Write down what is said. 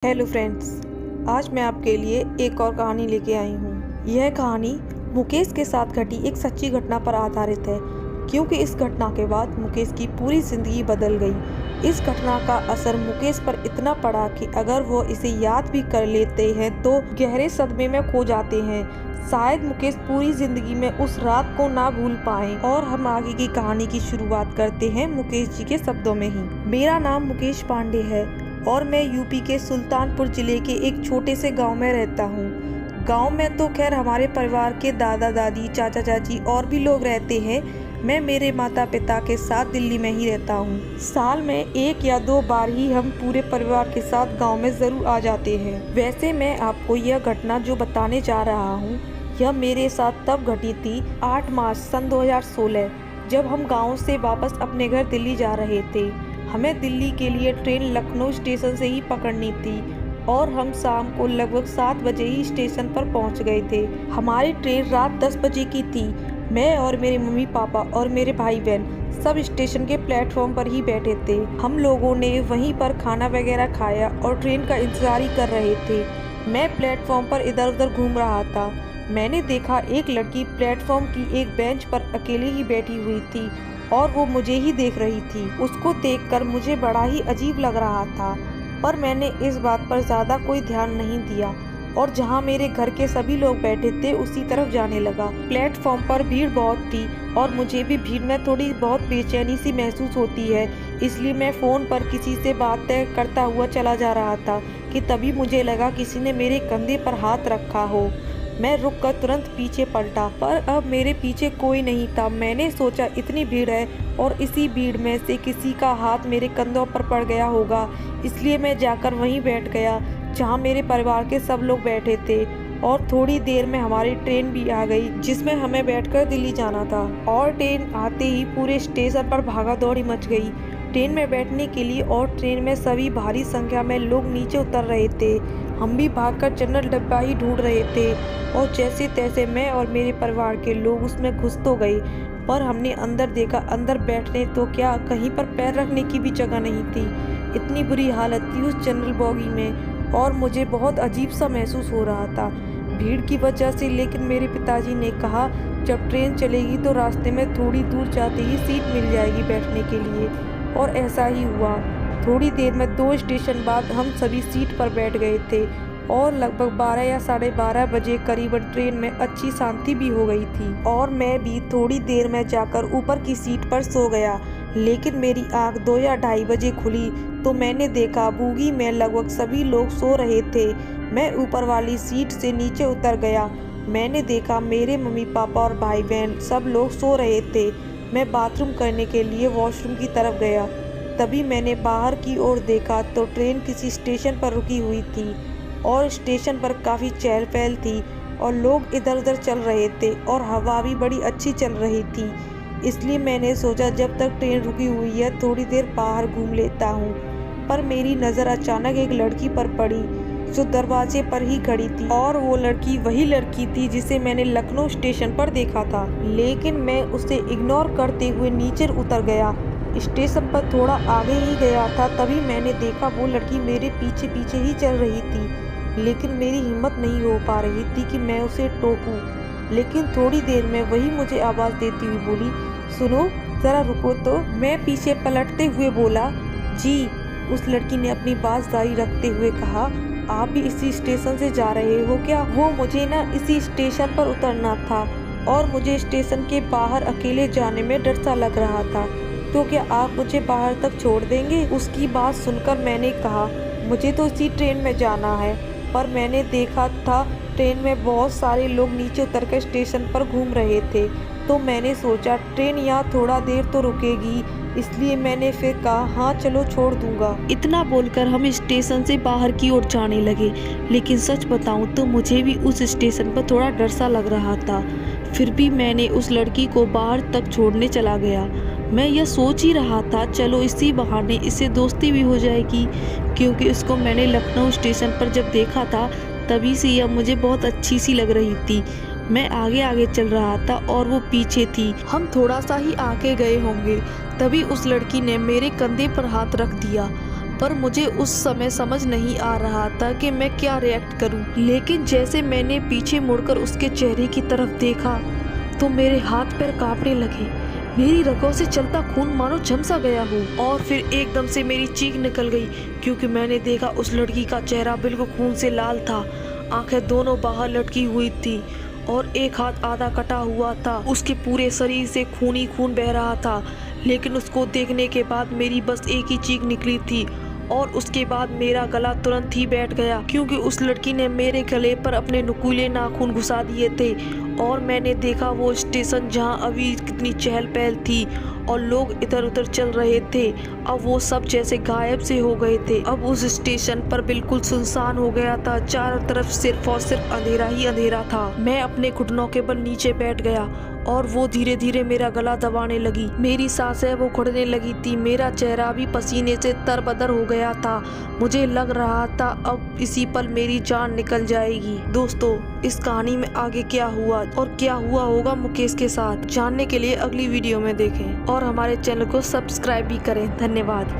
Hello friends, आज मैं आपके लिए एक और कहानी लेके आई हूँ। यह कहानी मुकेश के साथ घटी एक सच्ची घटना पर आधारित है, क्योंकि इस घटना के बाद मुकेश की पूरी ज़िंदगी बदल गई। इस घटना का असर मुकेश पर इतना पड़ा कि अगर वो इसे याद भी कर लेते हैं तो गहरे सदमे में खो जाते हैं। शायद मुकेश पूरी ज़िंदगी में उस रात को ना भूल पाए। और हम आगे की कहानी की शुरुआत करते हैं मुकेश जी के शब्दों में ही। मेरा नाम मुकेश पांडे है और मैं यूपी के सुल्तानपुर जिले के एक छोटे से गांव में रहता हूं। गांव में तो खैर हमारे परिवार के दादा दादी, चाचा चाची और भी लोग रहते हैं। मैं मेरे माता पिता के साथ दिल्ली में ही रहता हूं। साल में 1 या 2 बार ही हम पूरे परिवार के साथ गांव में ज़रूर आ जाते हैं। वैसे मैं आपको यह घटना जो बताने जा रहा हूँ, यह मेरे साथ तब घटी थी 8 मार्च सन 2016, जब हम गाँव से वापस अपने घर दिल्ली जा रहे थे। हमें दिल्ली के लिए ट्रेन लखनऊ स्टेशन से ही पकड़नी थी और हम शाम को लगभग 7 बजे ही स्टेशन पर पहुंच गए थे। हमारी ट्रेन रात 10 बजे की थी। मैं और मेरे मम्मी पापा और मेरे भाई बहन सब स्टेशन के प्लेटफॉर्म पर ही बैठे थे। हम लोगों ने वहीं पर खाना वगैरह खाया और ट्रेन का इंतजार ही कर रहे थे। मैं प्लेटफॉर्म पर इधर उधर घूम रहा था। मैंने देखा एक लड़की प्लेटफॉर्म की एक बेंच पर अकेले ही बैठी हुई थी और वो मुझे ही देख रही थी। उसको देखकर मुझे बड़ा ही अजीब लग रहा था, पर मैंने इस बात पर ज़्यादा कोई ध्यान नहीं दिया और जहाँ मेरे घर के सभी लोग बैठे थे उसी तरफ जाने लगा। प्लेटफॉर्म पर भीड़ बहुत थी और मुझे भी भीड़ में थोड़ी बहुत बेचैनी सी महसूस होती है, इसलिए मैं फ़ोन पर किसी से बातें करता हुआ चला जा रहा था कि तभी मुझे लगा किसी ने मेरे कंधे पर हाथ रखा हो। मैं रुककर तुरंत पीछे पलटा, पर अब मेरे पीछे कोई नहीं था। मैंने सोचा इतनी भीड़ है और इसी भीड़ में से किसी का हाथ मेरे कंधों पर पड़ गया होगा, इसलिए मैं जाकर वहीं बैठ गया जहां मेरे परिवार के सब लोग बैठे थे। और थोड़ी देर में हमारी ट्रेन भी आ गई जिसमें हमें बैठकर दिल्ली जाना था। और ट्रेन आते ही पूरे स्टेशन पर भागा दौड़ी मच गई ट्रेन में बैठने के लिए, और ट्रेन में सभी भारी संख्या में लोग नीचे उतर रहे थे। हम भी भागकर जनरल डब्बा ही ढूंढ रहे थे और जैसे तैसे मैं और मेरे परिवार के लोग उसमें घुस तो गए, पर हमने अंदर देखा, अंदर बैठने तो क्या, कहीं पर पैर रखने की भी जगह नहीं थी। इतनी बुरी हालत थी उस जनरल बॉगी में और मुझे बहुत अजीब सा महसूस हो रहा था भीड़ की वजह से। लेकिन मेरे पिताजी ने कहा जब ट्रेन चलेगी तो रास्ते में थोड़ी दूर जाते ही सीट मिल जाएगी बैठने के लिए, और ऐसा ही हुआ। थोड़ी देर में 2 स्टेशन बाद हम सभी सीट पर बैठ गए थे और लगभग 12 या 12:30 बजे करीबन ट्रेन में अच्छी शांति भी हो गई थी और मैं भी थोड़ी देर में जाकर ऊपर की सीट पर सो गया। लेकिन मेरी आंख 2 या 2:30 बजे खुली तो मैंने देखा बोगी में लगभग सभी लोग सो रहे थे। मैं ऊपर वाली सीट से नीचे उतर गया। मैंने देखा मेरे मम्मी पापा और भाई बहन सब लोग सो रहे थे। मैं बाथरूम करने के लिए वॉशरूम की तरफ गया। तभी मैंने बाहर की ओर देखा तो ट्रेन किसी स्टेशन पर रुकी हुई थी और स्टेशन पर काफ़ी चहल पहल थी और लोग इधर उधर चल रहे थे और हवा भी बड़ी अच्छी चल रही थी। इसलिए मैंने सोचा जब तक ट्रेन रुकी हुई है थोड़ी देर बाहर घूम लेता हूँ। पर मेरी नज़र अचानक एक लड़की पर पड़ी जो दरवाजे पर ही खड़ी थी, और वो लड़की वही लड़की थी जिसे मैंने लखनऊ स्टेशन पर देखा था। लेकिन मैं उसे इग्नोर करते हुए नीचे उतर गया। स्टेशन पर थोड़ा आगे ही गया था तभी मैंने देखा वो लड़की मेरे पीछे पीछे ही चल रही थी, लेकिन मेरी हिम्मत नहीं हो पा रही थी कि मैं उसे टोकूं। लेकिन थोड़ी देर में वही मुझे आवाज़ देती हुई बोली, सुनो ज़रा रुको तो। मैं पीछे पलटते हुए बोला, जी। उस लड़की ने अपनी बात जारी रखते हुए कहा, आप भी इसी स्टेशन से जा रहे हो क्या? वो मुझे ना इसी स्टेशन पर उतरना था और मुझे स्टेशन के बाहर अकेले जाने में डर सा लग रहा था, तो क्या आप मुझे बाहर तक छोड़ देंगे? उसकी बात सुनकर मैंने कहा, मुझे तो इसी ट्रेन में जाना है। पर मैंने देखा था ट्रेन में बहुत सारे लोग नीचे उतरकर स्टेशन पर घूम रहे थे, तो मैंने सोचा ट्रेन यहाँ थोड़ा देर तो रुकेगी, इसलिए मैंने फिर कहा हाँ चलो छोड़ दूंगा। इतना बोलकर हम स्टेशन से बाहर की ओर जाने लगे। लेकिन सच बताऊं तो मुझे भी उस स्टेशन पर थोड़ा डर सा लग रहा था। फिर भी मैंने उस लड़की को बाहर तक छोड़ने चला गया। मैं यह सोच ही रहा था चलो इसी बहाने इससे दोस्ती भी हो जाएगी, क्योंकि उसको मैंने लखनऊ स्टेशन पर जब देखा था तभी से यह मुझे बहुत अच्छी सी लग रही थी। मैं आगे आगे चल रहा था और वो पीछे थी। हम थोड़ा सा ही आगे गए होंगे तभी उस लड़की ने मेरे कंधे पर हाथ रख दिया। पर मुझे उस समय समझ नहीं आ रहा था कि मैं क्या रिएक्ट करूं। लेकिन जैसे मैंने पीछे मुड़कर उसके चेहरे की तरफ देखा तो मेरे हाथ पैर कांपने लगे। मेरी रगों से चलता खून मानो जम सा गया हो। और फिर एकदम से मेरी चीख निकल गई क्योंकि मैंने देखा उस लड़की का चेहरा बिल्कुल खून से लाल था। आंखें दोनों बाहर लटकी हुई थी और एक हाथ आधा कटा हुआ था। उसके पूरे शरीर से खून ही खून बह रहा था। लेकिन उसको देखने के बाद मेरी बस एक ही चीख निकली थी और उसके बाद मेरा गला तुरंत ही बैठ गया क्योंकि उस लड़की ने मेरे गले पर अपने नुकीले नाखून घुसा दिए थे। और मैंने देखा वो स्टेशन जहां अभी कितनी चहल पहल थी और लोग इधर उधर चल रहे थे, अब वो सब जैसे गायब से हो गए थे। अब उस स्टेशन पर बिल्कुल सुनसान हो गया था। चारों तरफ सिर्फ और सिर्फ अंधेरा ही अंधेरा था। मैं अपने घुटनों के बल नीचे बैठ गया और वो धीरे धीरे मेरा गला दबाने लगी। मेरी सांसें वो उखड़ने लगी थी। मेरा चेहरा भी पसीने से तरबतर हो गया था। मुझे लग रहा था अब इसी पल मेरी जान निकल जाएगी। दोस्तों, इस कहानी में आगे क्या हुआ और क्या हुआ होगा मुकेश के साथ, जानने के लिए अगली वीडियो में देखें और हमारे चैनल को सब्सक्राइब भी करें। धन्यवाद।